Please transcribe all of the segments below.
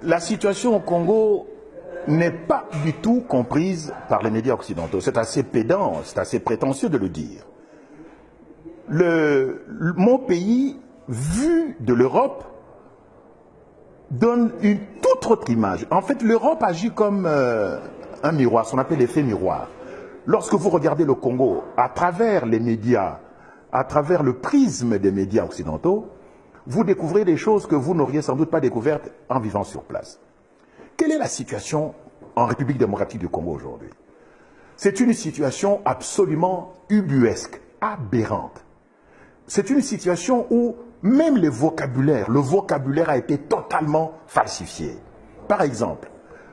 La situation au Congo n'est pas du tout comprise par les médias occidentaux. C'est assez pédant, c'est assez prétentieux de le dire. Mon pays, vu de l'Europe, donne une toute autre image. En fait, l'Europe agit comme un miroir, ce qu'on appelle l'effet miroir. Lorsque vous regardez le Congo à travers les médias, à travers le prisme des médias occidentaux, vous découvrez des choses que vous n'auriez sans doute pas découvertes en vivant sur place. Quelle est la situation en République démocratique du Congo aujourd'hui? C'est une situation absolument ubuesque, aberrante. C'est une situation où même le vocabulaire a été totalement falsifié. Par exemple,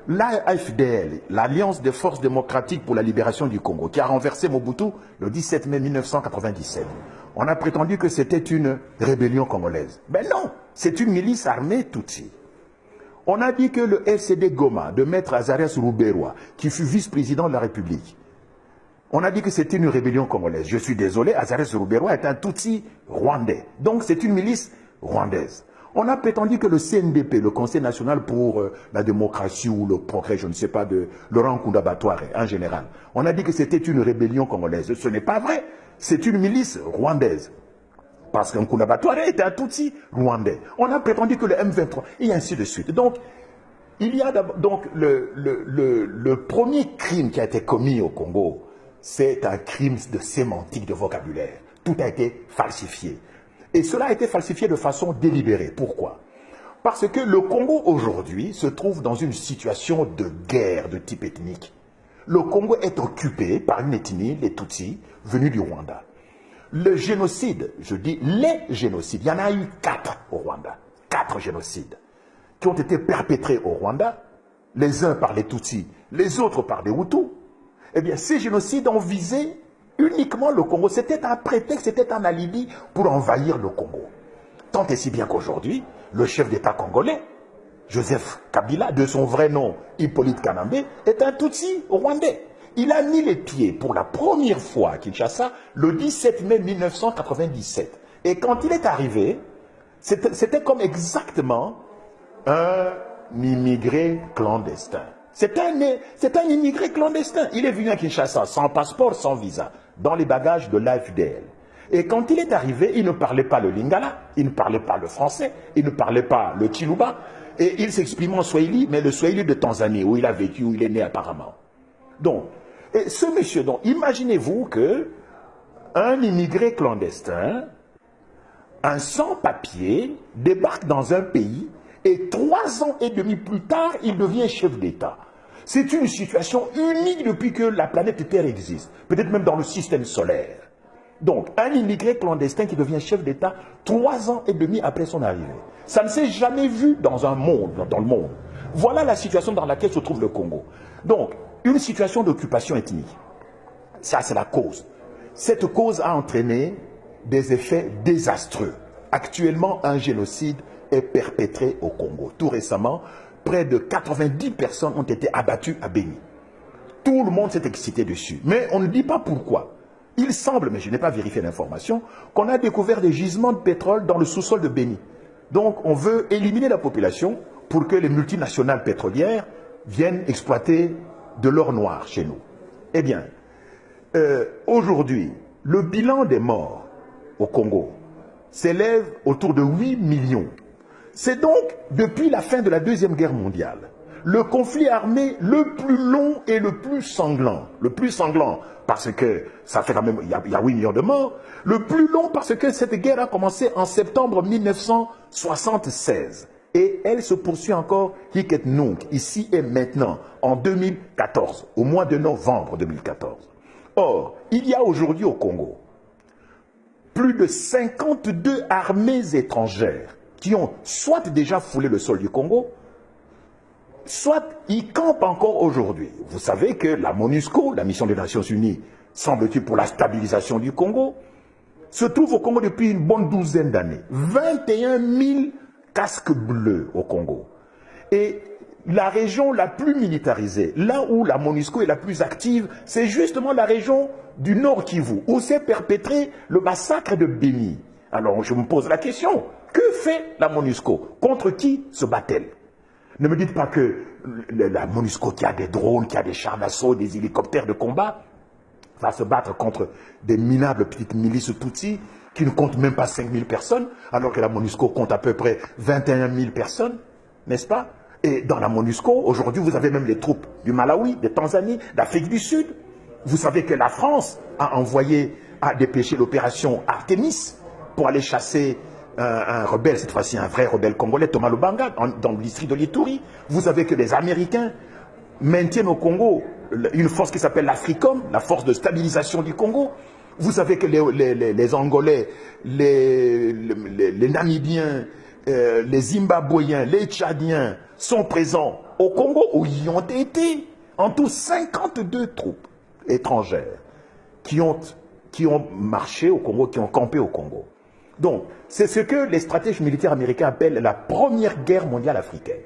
l'AFDL, l'Alliance des forces démocratiques pour la libération du Congo, qui a renversé Mobutu le 17 mai 1997. On a prétendu que c'était une rébellion congolaise. Ben non, c'est une milice armée Tutsi. On a dit que le FCD Goma de Maître Azarias Ruberwa, qui fut vice-président de la République, on a dit que c'était une rébellion congolaise. Je suis désolé, Azarias Ruberwa est un Tutsi rwandais. Donc c'est une milice rwandaise. On a prétendu que le CNDP, le Conseil national pour la démocratie ou le progrès, je ne sais pas, de Laurent Nkunda Batouare en général, on a dit que c'était une rébellion congolaise. Ce n'est pas vrai. C'est une milice rwandaise. Parce que Nkunda Batouare était un Tutsi rwandais. On a prétendu que le M23, et ainsi de suite. Donc, il y a donc le premier crime qui a été commis au Congo, c'est un crime de sémantique, de vocabulaire. Tout a été falsifié. Et cela a été falsifié de façon délibérée. Pourquoi? Parce que le Congo aujourd'hui se trouve dans une situation de guerre de type ethnique. Le Congo est occupé par une ethnie, les Tutsis, venus du Rwanda. Le génocide, je dis les génocides, il y en a eu 4 au Rwanda. 4 génocides qui ont été perpétrés au Rwanda, les uns par les Tutsis, les autres par les Hutus. Eh bien, ces génocides ont visé uniquement le Congo. C'était un prétexte, c'était un alibi pour envahir le Congo. Tant et si bien qu'aujourd'hui, le chef d'État congolais, Joseph Kabila, de son vrai nom Hippolyte Kanambe, est un Tutsi rwandais. Il a mis les pieds pour la première fois à Kinshasa le 17 mai 1997. Et quand il est arrivé, c'était comme exactement un immigré clandestin. C'est un immigré clandestin. Il est venu à Kinshasa sans passeport, sans visa, dans les bagages de l'AFDL. Et quand il est arrivé, il ne parlait pas le lingala, il ne parlait pas le français, il ne parlait pas le chiluba, et il s'exprimait en swahili, mais le swahili de Tanzanie, où il a vécu, où il est né apparemment. Donc, et ce monsieur, donc, imaginez-vous que un immigré clandestin, un sans-papier, débarque dans un pays, et 3 ans et demi plus tard, il devient chef d'État. C'est une situation unique depuis que la planète Terre existe, peut-être même dans le système solaire. Donc, un immigré clandestin qui devient chef d'État 3 ans et demi après son arrivée. Ça ne s'est jamais vu dans le monde. Voilà la situation dans laquelle se trouve le Congo. Donc, une situation d'occupation ethnique. Ça, c'est la cause. Cette cause a entraîné des effets désastreux. Actuellement, un génocide est perpétré au Congo. Tout récemment, près de 90 personnes ont été abattues à Béni. Tout le monde s'est excité dessus. Mais on ne dit pas pourquoi. Il semble, mais je n'ai pas vérifié l'information, qu'on a découvert des gisements de pétrole dans le sous-sol de Béni. Donc on veut éliminer la population pour que les multinationales pétrolières viennent exploiter de l'or noir chez nous. Eh bien, aujourd'hui, le bilan des morts au Congo s'élève autour de 8 millions. C'est donc, depuis la fin de la Deuxième Guerre mondiale, le conflit armé le plus long et le plus sanglant. Le plus sanglant parce que ça fait quand même, il y a 8 millions de morts. Le plus long parce que cette guerre a commencé en septembre 1976. Et elle se poursuit encore, hic et nunc, ici et maintenant, en 2014, au mois de novembre 2014. Or, il y a aujourd'hui au Congo plus de 52 armées étrangères qui ont soit déjà foulé le sol du Congo, soit y campent encore aujourd'hui. Vous savez que la MONUSCO, la mission des Nations Unies, semble-t-il pour la stabilisation du Congo, se trouve au Congo depuis une bonne 12aine d'années. 21 000 casques bleus au Congo. Et la région la plus militarisée, là où la MONUSCO est la plus active, c'est justement la région du Nord Kivu, où s'est perpétré le massacre de Béni. Alors je me pose la question, que fait la MONUSCO? Contre qui se bat-elle? Ne me dites pas que la MONUSCO qui a des drones, qui a des chars d'assaut, des hélicoptères de combat, va se battre contre des minables petites milices Tutsis qui ne comptent même pas 5000 personnes, alors que la MONUSCO compte à peu près 21 000 personnes, n'est-ce pas? Et dans la MONUSCO, aujourd'hui, vous avez même les troupes du Malawi, de Tanzanie, d'Afrique du Sud. Vous savez que la France a envoyé, a dépêché l'opération Artemis pour aller chasser un rebelle, cette fois-ci un vrai rebelle congolais, Thomas Lubanga, dans le district de l'Ituri. Vous savez que les Américains maintiennent au Congo une force qui s'appelle l'Africom, la force de stabilisation du Congo. Vous savez que les Angolais, les Namibiens, les Zimbabwéens, les Tchadiens sont présents au Congo, où ils ont été en tout 52 troupes étrangères qui ont marché au Congo, qui ont campé au Congo. Donc, c'est ce que les stratèges militaires américains appellent la première guerre mondiale africaine.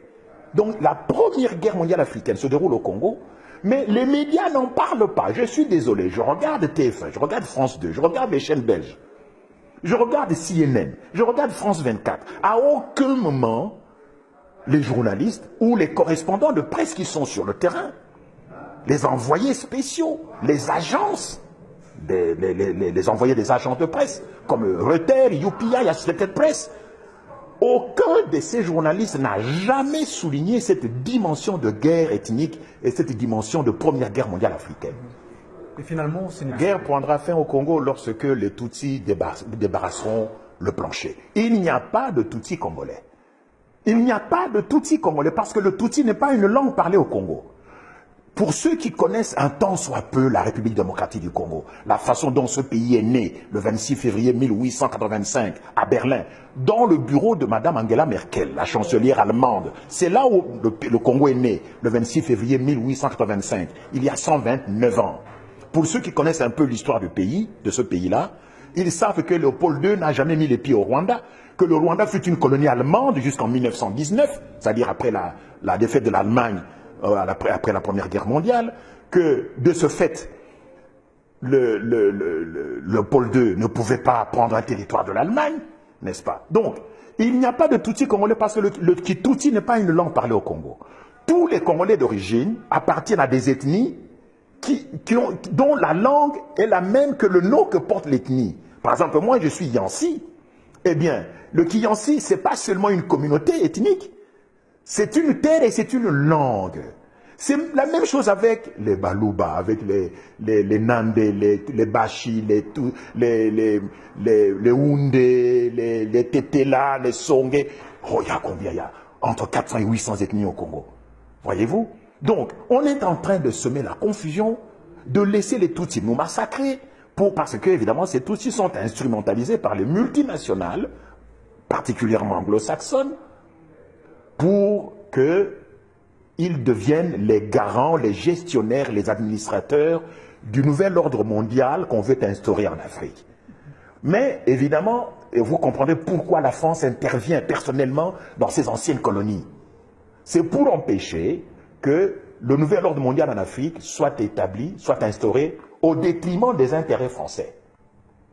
Donc, la première guerre mondiale africaine se déroule au Congo, mais les médias n'en parlent pas. Je suis désolé, je regarde TF1, je regarde France 2, je regarde les chaînes belges, je regarde CNN, je regarde France 24. À aucun moment, les journalistes ou les correspondants de presse qui sont sur le terrain, les envoyés spéciaux, les agences, les envoyés des agences de presse, comme Reuters, UPI, Associated Press, aucun de ces journalistes n'a jamais souligné cette dimension de guerre ethnique et cette dimension de première guerre mondiale africaine. Et finalement, la guerre prendra fin au Congo lorsque les Tutsis débarrasseront le plancher. Il n'y a pas de Tutsis congolais. Il n'y a pas de Tutsis congolais parce que le Tutsi n'est pas une langue parlée au Congo. Pour ceux qui connaissent un tant soit peu la République démocratique du Congo, la façon dont ce pays est né le 26 février 1885 à Berlin, dans le bureau de Mme Angela Merkel, la chancelière allemande, c'est là où le Congo est né, le 26 février 1885, il y a 129 ans. Pour ceux qui connaissent un peu l'histoire du pays, de ce pays-là, ils savent que Léopold II n'a jamais mis les pieds au Rwanda, que le Rwanda fut une colonie allemande jusqu'en 1919, c'est-à-dire après la défaite de l'Allemagne, après la Première Guerre mondiale, que de ce fait, Léopold II ne pouvait pas prendre un territoire de l'Allemagne, n'est-ce pas? Donc, il n'y a pas de Tutsi congolais parce que le Tutsi n'est pas une langue parlée au Congo. Tous les Congolais d'origine appartiennent à des ethnies dont la langue est la même que le nom que porte l'ethnie. Par exemple, moi, je suis Yansi. Eh bien, le Kiyansi, ce n'est pas seulement une communauté ethnique, c'est une terre et c'est une langue. C'est la même chose avec les Baluba, avec les Nande, les Bashi, les Houndé, les Tetela, les Songé. Oh, il y a combien? Il y a entre 400 et 800 ethnies au Congo. Voyez-vous? Donc, on est en train de semer la confusion, de laisser les Tutsis nous massacrer, parce que, évidemment, ces Tutsis sont instrumentalisés par les multinationales, particulièrement anglo-saxonnes, pour qu'ils deviennent les garants, les gestionnaires, les administrateurs du nouvel ordre mondial qu'on veut instaurer en Afrique. Mais, évidemment, vous comprendrez pourquoi la France intervient personnellement dans ces anciennes colonies. C'est pour empêcher que le nouvel ordre mondial en Afrique soit établi, soit instauré au détriment des intérêts français.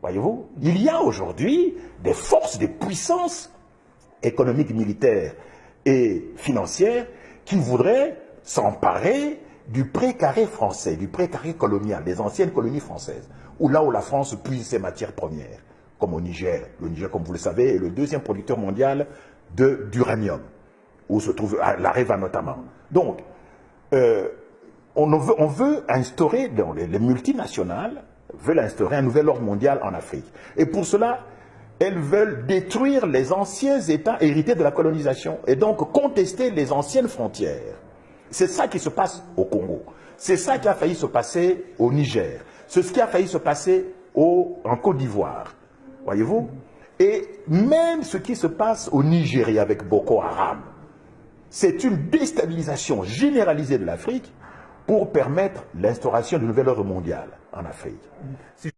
Voyez-vous, il y a aujourd'hui des forces, des puissances économiques, militaires et financières qui voudraient s'emparer du précaré français, du précaré colonial, des anciennes colonies françaises, là où la France puise ses matières premières, comme au Niger. Le Niger, comme vous le savez, est le deuxième producteur mondial d'uranium, où se trouve l'Areva notamment. Donc, on veut instaurer, les multinationales veulent instaurer un nouvel ordre mondial en Afrique. Et pour cela, elles veulent détruire les anciens États hérités de la colonisation et donc contester les anciennes frontières. C'est ça qui se passe au Congo. C'est ça qui a failli se passer au Niger. C'est ce qui a failli se passer en Côte d'Ivoire. Voyez-vous? Et même ce qui se passe au Nigeria avec Boko Haram, c'est une déstabilisation généralisée de l'Afrique pour permettre l'instauration du nouvel ordre mondial en Afrique.